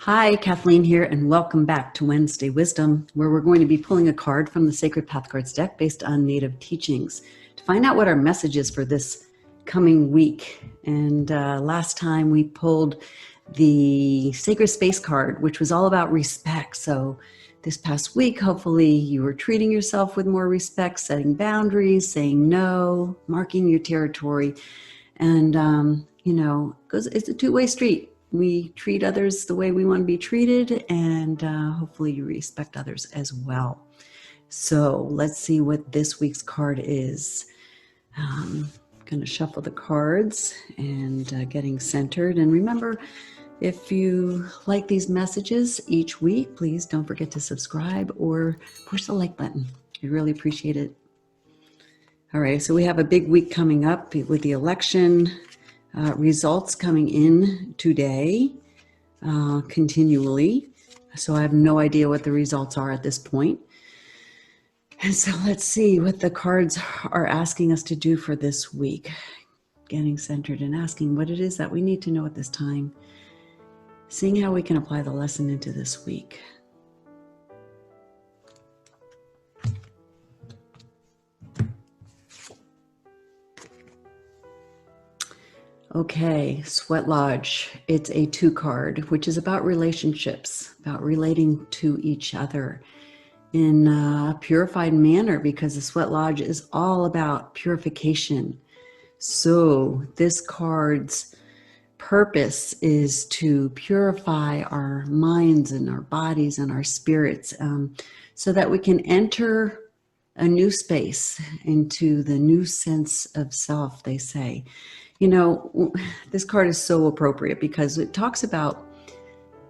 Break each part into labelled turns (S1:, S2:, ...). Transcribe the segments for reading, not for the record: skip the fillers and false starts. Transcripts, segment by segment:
S1: Hi, Kathleen here, and welcome back to Wednesday Wisdom, where we're going to be pulling a card from the Sacred Path Cards deck based on native teachings to find out what our message is for this coming week. And last time we pulled the Sacred Space card, which was all about respect. So this past week, hopefully you were treating yourself with more respect, setting boundaries, saying no, marking your territory. And, because it's a two-way street. We treat others the way we want to be treated, and hopefully you respect others as well. So let's see what this week's card is. I'm going to shuffle the cards and getting centered. And remember, if you like these messages each week, please don't forget to subscribe or push the like button. I really appreciate it. All right, so we have a big week coming up with the election. Results coming in today continually. So I have no idea what the results are at this point. And so let's see what the cards are asking us to do for this week. Getting centered and asking what it is that we need to know at this time. Seeing how we can apply the lesson into this week. Okay, Sweat Lodge. It's a 2 card, which is about relationships, about relating to each other in a purified manner, because the Sweat Lodge is all about purification. So this card's purpose is to purify our minds and our bodies and our spirits so that we can enter a new space into the new sense of self, they say. You know, this card is so appropriate because it talks about,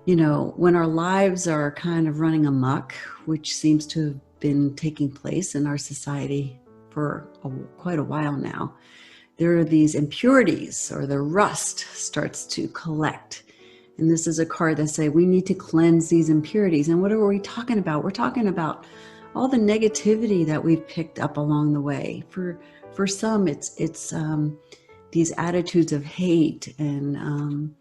S1: when our lives are kind of running amok, which seems to have been taking place in our society for quite a while now. There are these impurities, or the rust starts to collect. And this is a card that says we need to cleanse these impurities. And what are we talking about? We're talking about all the negativity that we've picked up along the way. For some, it's these attitudes of hate, and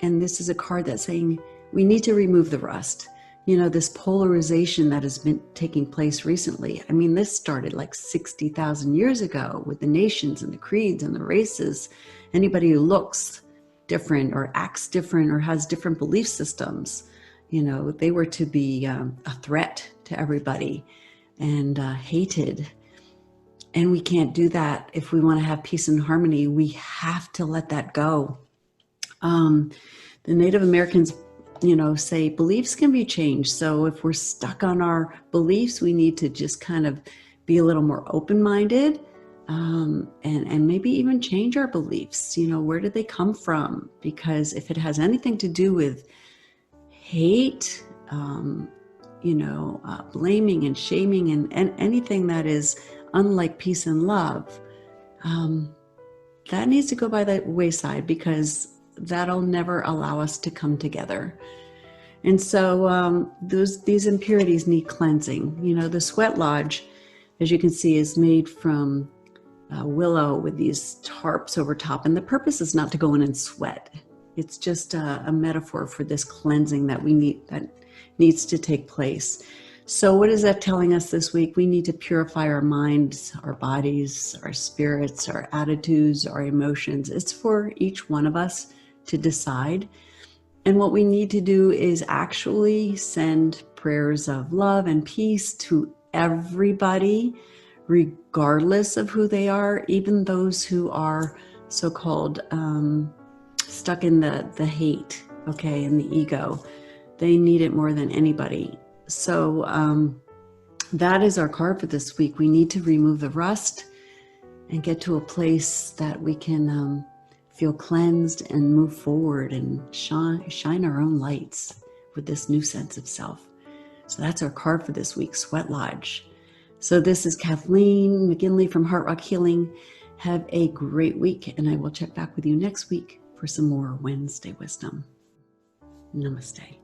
S1: this is a card that's saying we need to remove the rust. This polarization that has been taking place recently. I mean, this started like 60,000 years ago with the nations and the creeds and the races. Anybody who looks different or acts different or has different belief systems, they were to be a threat to everybody and hated. And we can't do that if we want to have peace and harmony. We have to let that go. The Native Americans, say beliefs can be changed. So if we're stuck on our beliefs, we need to just kind of be a little more open-minded and maybe even change our beliefs. Where did they come from? Because if it has anything to do with hate, blaming and shaming and anything that is unlike peace and love, that needs to go by the wayside, because that'll never allow us to come together. And so these impurities need cleansing. The Sweat Lodge, as you can see, is made from willow with these tarps over top. And the purpose is not to go in and sweat. It's just a metaphor for this cleansing that needs to take place. So what is that telling us this week? We need to purify our minds, our bodies, our spirits, our attitudes, our emotions. It's for each one of us to decide. And what we need to do is actually send prayers of love and peace to everybody, regardless of who they are, even those who are so-called stuck in the hate, and the ego. They need it more than anybody. So that is our card for this week. We need to remove the rust and get to a place that we can feel cleansed and move forward and shine our own lights with this new sense of self. So that's our card for this week, Sweat Lodge. So this is Kathleen McGinley from Heart Rock Healing. Have a great week, and I will check back with you next week for some more Wednesday Wisdom. Namaste.